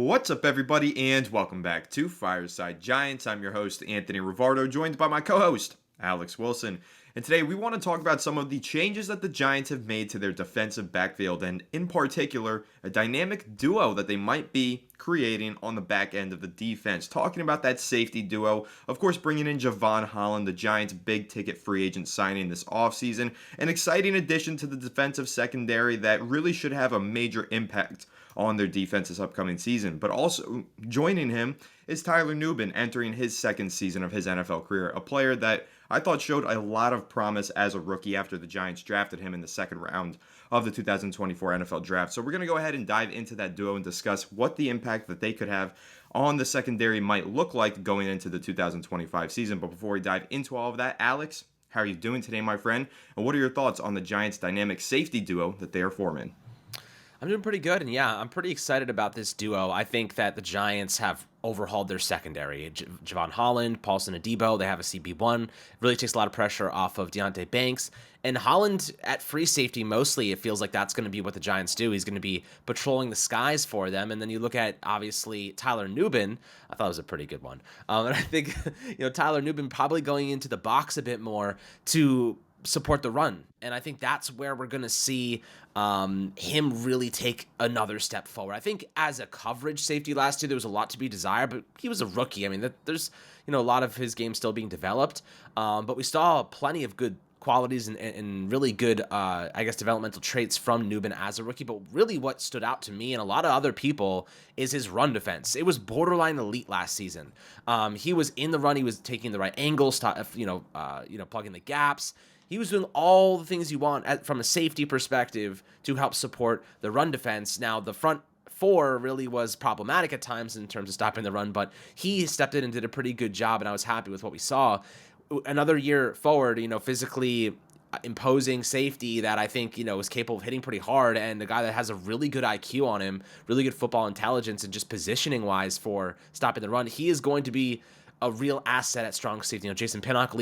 What's up, everybody, and welcome back to Fireside Giants. I'm your host, Anthony Rivardo, joined by my co-host, Alex Wilson. And today we want to talk about some of the changes that the Giants have made to their defensive backfield, and in particular, a dynamic duo that they might be creating on the back end of the defense. Talking about that safety duo, of course, bringing in Javon Holland, the Giants' big-ticket free agent signing this offseason, an exciting addition to the defensive secondary that really should have a major impact on their defense this upcoming season. But also joining him is Tyler Nubin, entering his second season of his NFL career, a player that I thought showed a lot of promise as a rookie after the Giants drafted him in the second round of the 2024 NFL draft. So we're going to go ahead and dive into that duo and discuss what the impact that they could have on the secondary might look like going into the 2025 season. But before we dive into all of that, Alex, how are you doing today, my friend? And what are your thoughts on the Giants' dynamic safety duo that they are forming? I'm doing pretty good, and yeah, I'm pretty excited about this duo. I think that the Giants have overhauled their secondary. Javon Holland, Paulson Adebo, they have a CB1. It really takes a lot of pressure off of Deonte Banks. And Holland at free safety, mostly, it feels like that's going to be what the Giants do. He's going to be patrolling the skies for them. And then you look at, obviously, Tyler Nubin. I thought it was a pretty good one. And I think, Tyler Nubin probably going into the box a bit more to support the run. And I think that's where we're going to see him really take another step forward. I think as a coverage safety last year, there was a lot to be desired, but he was a rookie. I mean, there's, a lot of his game still being developed. But we saw plenty of good qualities and really good, developmental traits from Nubin as a rookie. But really what stood out to me and a lot of other people is his run defense. It was borderline elite last season. He was in the run. He was taking the right angles, plugging the gaps. He was doing all the things you want from a safety perspective to help support the run defense. Now, the front four really was problematic at times in terms of stopping the run, but he stepped in and did a pretty good job, and I was happy with what we saw. Another year forward, physically imposing safety that I think, is capable of hitting pretty hard, and a guy that has a really good IQ on him, really good football intelligence, and just positioning-wise for stopping the run. He is going to be a real asset at strong safety. Jason Pinnock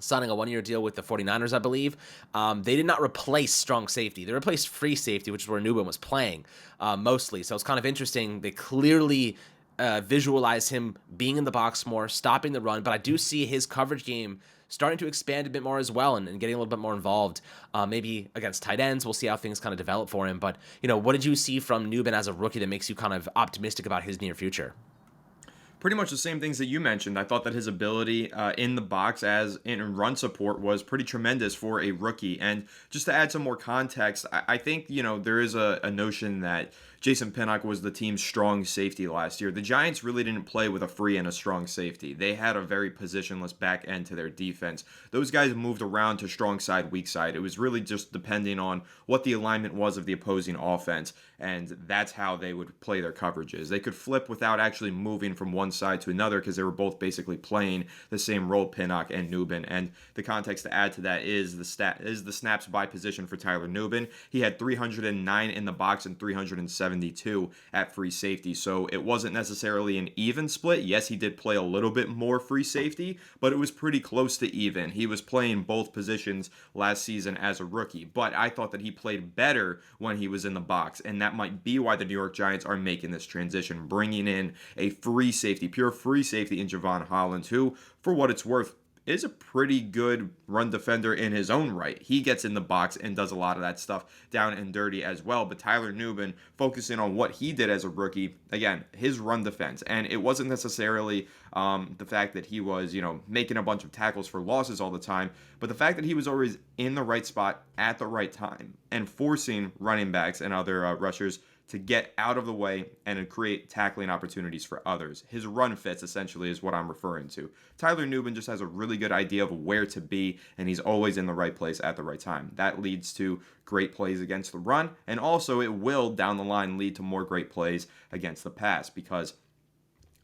signing a one-year deal with the 49ers, I believe. They did not replace strong safety. They replaced free safety, which is where Nubin was playing mostly. So it's kind of interesting. They clearly visualize him being in the box more, stopping the run, but I do see his coverage game starting to expand a bit more as well and getting a little bit more involved, maybe against tight ends. We'll see how things kind of develop for him. But, what did you see from Nubin as a rookie that makes you kind of optimistic about his near future? Pretty much the same things that you mentioned. I thought that his ability in the box as in run support was pretty tremendous for a rookie. And just to add some more context, I think, there is a notion that Jason Pinnock was the team's strong safety last year. The Giants really didn't play with a free and a strong safety. They had a very positionless back end to their defense. Those guys moved around to strong side, weak side. It was really just depending on what the alignment was of the opposing offense, and that's how they would play their coverages. They could flip without actually moving from one side to another because they were both basically playing the same role, Pinnock and Nubin. And the context to add to that is the snaps by position for Tyler Nubin. He had 309 in the box and 372 at free safety. So it wasn't necessarily an even split. Yes, he did play a little bit more free safety, but it was pretty close to even. He was playing both positions last season as a rookie, but I thought that he played better when he was in the box, and that might be why the New York Giants are making this transition, bringing in a free safety, pure free safety in Javon Holland, who, for what it's worth, is a pretty good run defender in his own right. He gets in the box and does a lot of that stuff down and dirty as well. But Tyler Nubin, focusing on what he did as a rookie, again, his run defense. And it wasn't necessarily the fact that he was, making a bunch of tackles for losses all the time, but the fact that he was always in the right spot at the right time and forcing running backs and other rushers to get out of the way and to create tackling opportunities for others. His run fits, essentially, is what I'm referring to. Tyler Nubin just has a really good idea of where to be, and he's always in the right place at the right time. That leads to great plays against the run, and also it will, down the line, lead to more great plays against the pass, because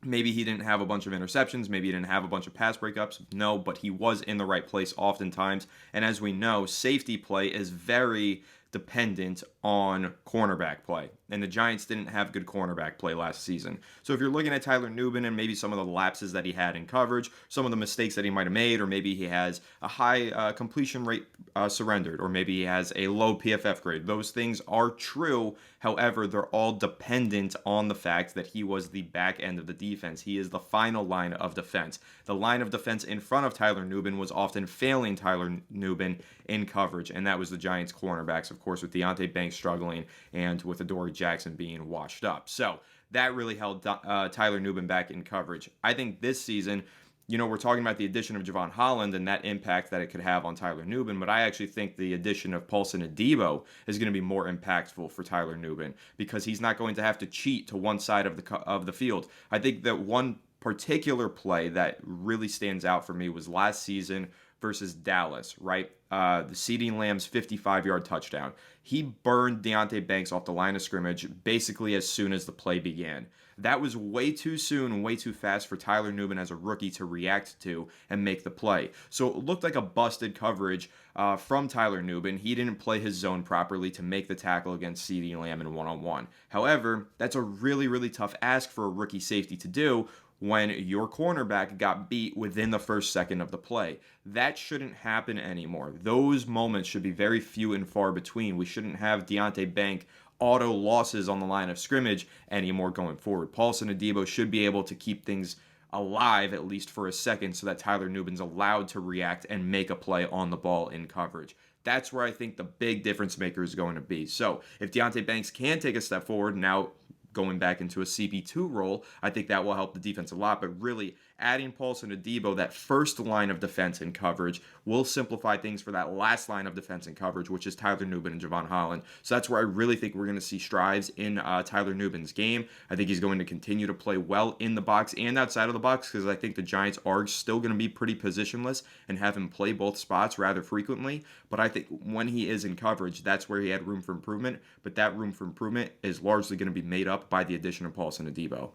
maybe he didn't have a bunch of interceptions. Maybe he didn't have a bunch of pass breakups. No, but he was in the right place oftentimes. And as we know, safety play is very dependent on cornerback play. And the Giants didn't have good cornerback play last season. So if you're looking at Tyler Nubin and maybe some of the lapses that he had in coverage, some of the mistakes that he might have made, or maybe he has a high completion rate surrendered, or maybe he has a low PFF grade, those things are true. However, they're all dependent on the fact that he was the back end of the defense. He is the final line of defense. The line of defense in front of Tyler Nubin was often failing Tyler Nubin in coverage, and that was the Giants' cornerbacks, of course, with Deonte Banks struggling and with Adoree Jackson being washed up. So that really held Tyler Nubin back in coverage. I think this season, we're talking about the addition of Javon Holland and that impact that it could have on Tyler Nubin, but I actually think the addition of Paulson Adebo is going to be more impactful for Tyler Nubin because he's not going to have to cheat to one side of the field. I think that one particular play that really stands out for me was last season versus Dallas, right? The CeeDee Lamb's 55-yard touchdown. He burned Deonte Banks off the line of scrimmage basically as soon as the play began. That was way too soon and way too fast for Tyler Nubin as a rookie to react to and make the play. So it looked like a busted coverage from Tyler Nubin. He didn't play his zone properly to make the tackle against CeeDee Lamb in one-on-one. However, that's a really, really tough ask for a rookie safety to do when your cornerback got beat within the first second of the play. That shouldn't happen anymore. Those moments should be very few and far between. We shouldn't have Deonte Bank auto losses on the line of scrimmage anymore going forward. Paulson Adebo should be able to keep things alive at least for a second so that Tyler Nubin's allowed to react and make a play on the ball in coverage. That's where I think the big difference maker is going to be. So if Deonte Banks can take a step forward, now going back into a CB2 role, I think that will help the defense a lot. But really, adding Paulson Adebo, that first line of defense and coverage, will simplify things for that last line of defense and coverage, which is Tyler Nubin and Javon Holland. So that's where I really think we're going to see strides in Tyler Nubin's game. I think he's going to continue to play well in the box and outside of the box because I think the Giants are still going to be pretty positionless and have him play both spots rather frequently. But I think when he is in coverage, that's where he had room for improvement. But that room for improvement is largely going to be made up by the addition of Paulson Adebo.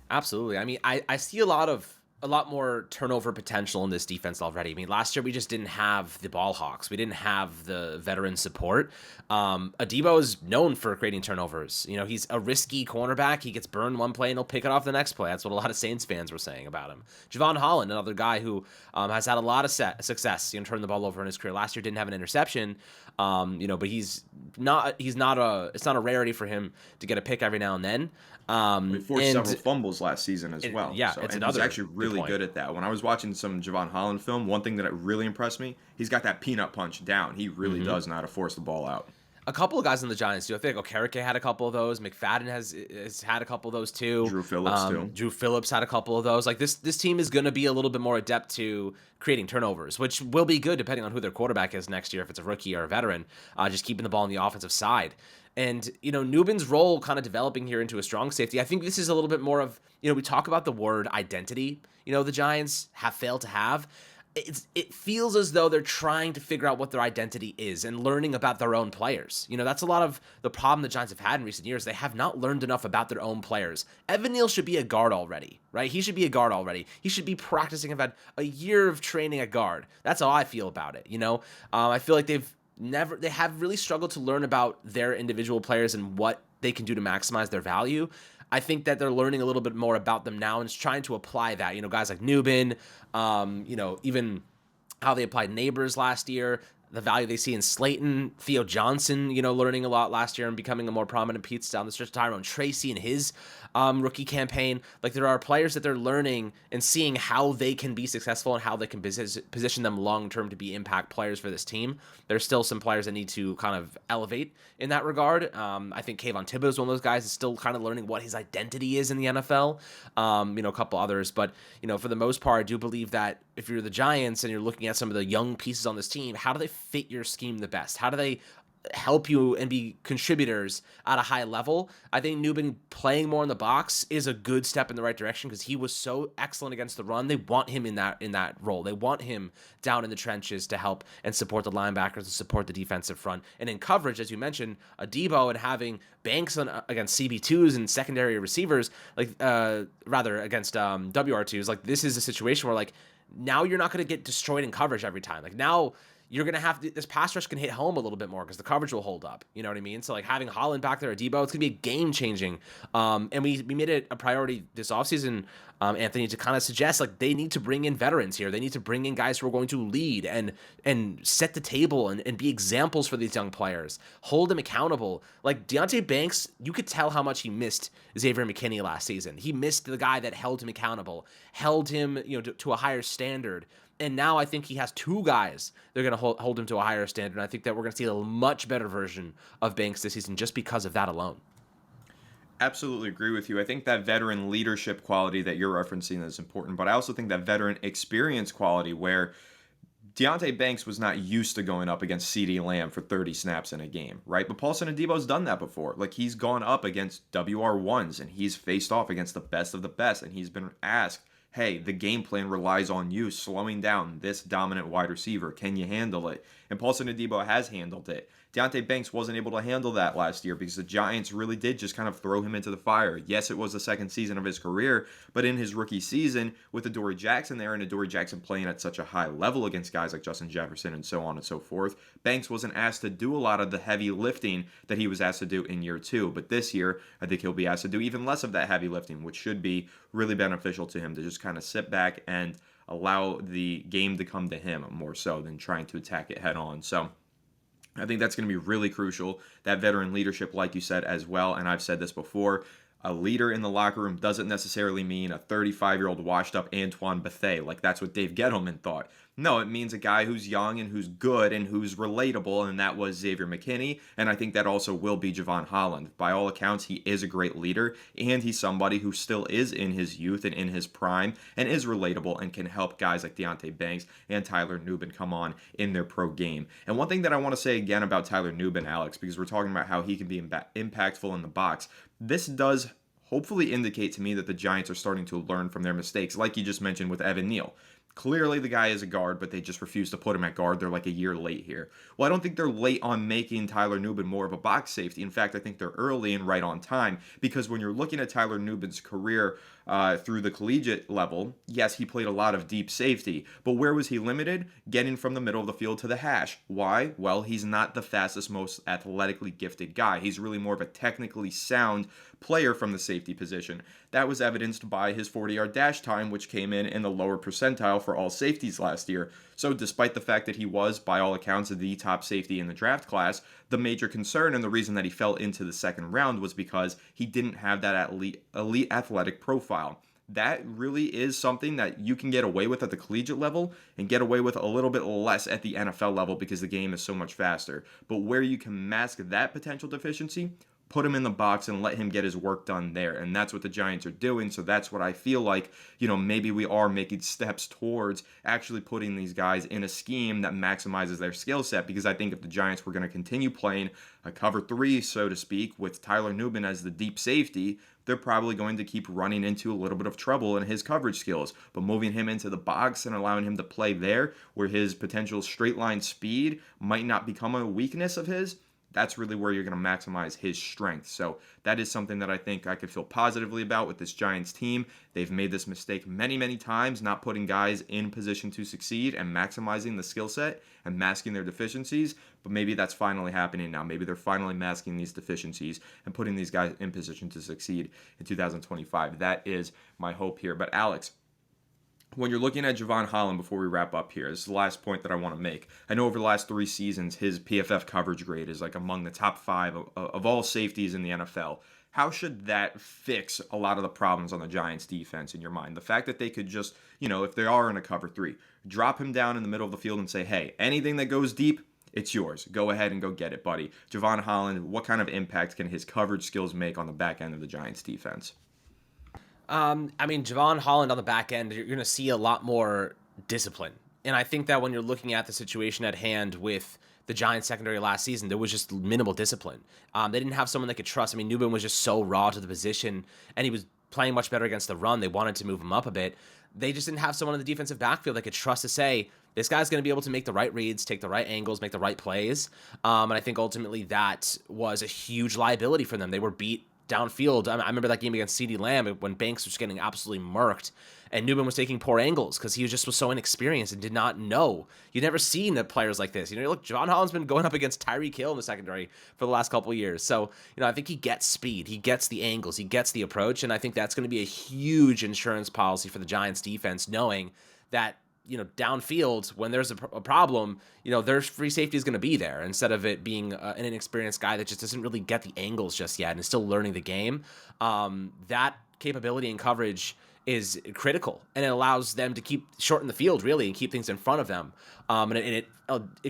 Absolutely. I mean, I see a lot more turnover potential in this defense already. I mean, last year we just didn't have the ball hawks. We didn't have the veteran support. Adebo is known for creating turnovers. He's a risky cornerback. He gets burned one play and he'll pick it off the next play. That's what a lot of Saints fans were saying about him. Javon Holland, another guy who has had a lot of success, turning the ball over in his career. Last year didn't have an interception, but it's not a rarity for him to get a pick every now and then. We forced several fumbles last season as well. Yeah, so, it's and another he's actually really good at that. When I was watching some Javon Holland film, one thing that really impressed me, he's got that peanut punch down. He really does know how to force the ball out. A couple of guys in the Giants do. I think Okereke had a couple of those. McFadden has had a couple of those too. Drew Phillips too. Drew Phillips had a couple of those. Like this team is going to be a little bit more adept to creating turnovers, which will be good depending on who their quarterback is next year, if it's a rookie or a veteran, just keeping the ball on the offensive side. And, Nubin's role kind of developing here into a strong safety. I think this is a little bit more of, we talk about the word identity, the Giants have failed to have. It feels as though they're trying to figure out what their identity is and learning about their own players. That's a lot of the problem the Giants have had in recent years. They have not learned enough about their own players. Evan Neal should be a guard already, right? He should be a guard already. He should be practicing. I've had a year of training at guard. That's how I feel about it. I feel like they have really struggled to learn about their individual players and what they can do to maximize their value. I think that they're learning a little bit more about them now and just trying to apply that. Guys like Nubin, even how they applied Neighbors last year, the value they see in Slayton, Theo Johnson, learning a lot last year and becoming a more prominent piece down the stretch. Tyrone Tracy and his rookie campaign. Like there are players that they're learning and seeing how they can be successful and how they can position them long term to be impact players for this team. There's still some players that need to kind of elevate in that regard. I think Kayvon Thibodeau is one of those guys that's still kind of learning what his identity is in the NFL. A couple others, but for the most part, I do believe that if you're the Giants and you're looking at some of the young pieces on this team, how do they fit your scheme the best? How do they help you and be contributors at a high level? I think Nubin playing more in the box is a good step in the right direction because he was so excellent against the run. They want him in that role. They want him down in the trenches to help and support the linebackers and support the defensive front. And in coverage, as you mentioned, Adebo and having Banks against CB2s and secondary receivers, rather against WR2s, like this is a situation where now you're not going to get destroyed in coverage every time. Now you're going to have this pass rush can hit home a little bit more because the coverage will hold up. You know what I mean? So like having Holland back there at Debo, it's going to be game changing. And we made it a priority this offseason, Anthony, to kind of suggest like they need to bring in veterans here. They need to bring in guys who are going to lead and set the table and be examples for these young players. Hold them accountable. Like Deonte Banks, you could tell how much he missed Xavier McKinney last season. He missed the guy that held him accountable, held him, to a higher standard. And now I think he has two guys that are going to hold him to a higher standard. And I think that we're going to see a much better version of Banks this season just because of that alone. Absolutely agree with you. I think that veteran leadership quality that you're referencing is important, but I also think that veteran experience quality where Deonte Banks was not used to going up against CeeDee Lamb for 30 snaps in a game, right? But Paulson Adebo's done that before. Like, he's gone up against WR1s and he's faced off against the best of the best, and he's been asked, hey, the game plan relies on you slowing down this dominant wide receiver. Can you handle it? And Paulson Adebo has handled it. Deonte Banks wasn't able to handle that last year because the Giants really did just kind of throw him into the fire. Yes, it was the second season of his career, but in his rookie season, with Adoree Jackson there and Adoree Jackson playing at such a high level against guys like Justin Jefferson and so on and so forth, Banks wasn't asked to do a lot of the heavy lifting that he was asked to do in year two. But this year, I think he'll be asked to do even less of that heavy lifting, which should be really beneficial to him to just kind of sit back and allow the game to come to him more so than trying to attack it head on. So I think that's going to be really crucial, that veteran leadership, like you said, as well. And I've said this before, a leader in the locker room doesn't necessarily mean a 35-year-old washed-up Antoine Bethea. Like, that's what Dave Gettleman thought. No, it means a guy who's young and who's good and who's relatable, and that was Xavier McKinney, and I think that also will be Jevon Holland. By all accounts, he is a great leader, and he's somebody who still is in his youth and in his prime, and is relatable and can help guys like Deonte Banks and Tyler Nubin come on in their pro game. And one thing that I want to say again about Tyler Nubin, Alex, because we're talking about how he can be impactful in the box, this does hopefully indicate to me that the Giants are starting to learn from their mistakes, like you just mentioned with Evan Neal. Clearly, the guy is a guard, but they just refuse to put him at guard. They're like a year late here. Well, I don't think they're late on making Tyler Nubin more of a box safety. In fact, I think they're early and right on time, because when you're looking at Tyler Nubin's career through the collegiate level, yes, he played a lot of deep safety, but where was he limited? Getting from the middle of the field to the hash. Why? Well, he's not the fastest, most athletically gifted guy. He's really more of a technically sound player from the safety position. That was evidenced by his 40-yard dash time, which came in the lower percentile for all safeties last year. So despite the fact that he was, by all accounts, the top safety in the draft class, the major concern and the reason that he fell into the second round was because he didn't have that elite athletic profile. That really is something that you can get away with at the collegiate level and get away with a little bit less at the NFL level because the game is so much faster. But where you can mask that potential deficiency, put him in the box and let him get his work done there. And that's what the Giants are doing. So that's what I feel like, maybe we are making steps towards actually putting these guys in a scheme that maximizes their skill set. Because I think if the Giants were going to continue playing a cover three, so to speak, with Tyler Nubin as the deep safety, they're probably going to keep running into a little bit of trouble in his coverage skills. But moving him into the box and allowing him to play there where his potential straight line speed might not become a weakness of his, that's really where you're going to maximize his strength. So that is something that I think I could feel positively about with this Giants team. They've made this mistake many, many times, not putting guys in position to succeed and maximizing the skill set and masking their deficiencies. But maybe that's finally happening now. Maybe they're finally masking these deficiencies and putting these guys in position to succeed in 2025. That is my hope here. But Alex, when you're looking at Jevon Holland, before we wrap up here, this is the last point that I want to make. I know over the last 3 seasons, his PFF coverage grade is like among the top 5 of all safeties in the NFL. How should that fix a lot of the problems on the Giants defense in your mind? The fact that they could just, if they are in a cover 3, drop him down in the middle of the field and say, hey, anything that goes deep, it's yours. Go ahead and go get it, buddy. Jevon Holland, what kind of impact can his coverage skills make on the back end of the Giants defense? Jevon Holland on the back end, you're going to see a lot more discipline. And I think that when you're looking at the situation at hand with the Giants secondary last season, there was just minimal discipline. They didn't have someone they could trust. Nubin was just so raw to the position, and he was playing much better against the run. They wanted to move him up a bit. They just didn't have someone in the defensive backfield they could trust to say, this guy's going to be able to make the right reads, take the right angles, make the right plays. And I think ultimately that was a huge liability for them. They were beat downfield. I remember that game against CeeDee Lamb when Banks was getting absolutely murked and Newman was taking poor angles because he was so inexperienced and did not know. You've never seen players like this. Look, Javon Holland's been going up against Tyreek Hill in the secondary for the last couple of years. So, I think he gets speed. He gets the angles. He gets the approach. And I think that's going to be a huge insurance policy for the Giants defense, knowing that, downfield, when there's a problem, their free safety is going to be there instead of it being an inexperienced guy that just doesn't really get the angles just yet and is still learning the game. That capability and coverage is critical, and it allows them to shorten the field really and keep things in front of them. And it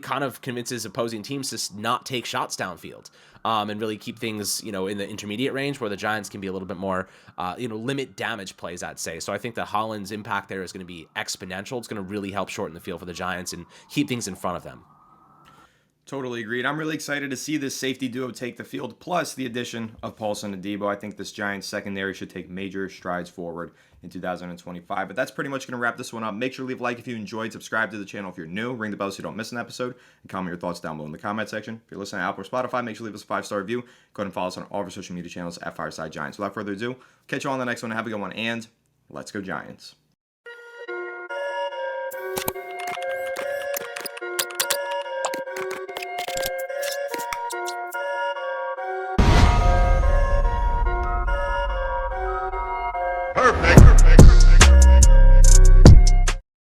kind of convinces opposing teams to not take shots downfield, and really keep things, in the intermediate range where the Giants can be a little bit more, limit damage plays, I'd say. So I think that Holland's impact there is going to be exponential. It's going to really help shorten the field for the Giants and keep things in front of them. Totally agreed. I'm really excited to see this safety duo take the field, plus the addition of Paulson and Debo. I think this Giants secondary should take major strides forward in 2025. But that's pretty much going to wrap this one up. Make sure to leave a like if you enjoyed, subscribe to the channel if you're new, ring the bell so you don't miss an episode, and comment your thoughts down below in the comment section. If you're listening to Apple or Spotify, make sure to leave us a 5-star review. Go ahead and follow us on all of our social media channels at Fireside Giants. Without further ado, catch you all on the next one. Have a good one, and let's go Giants. Perfect.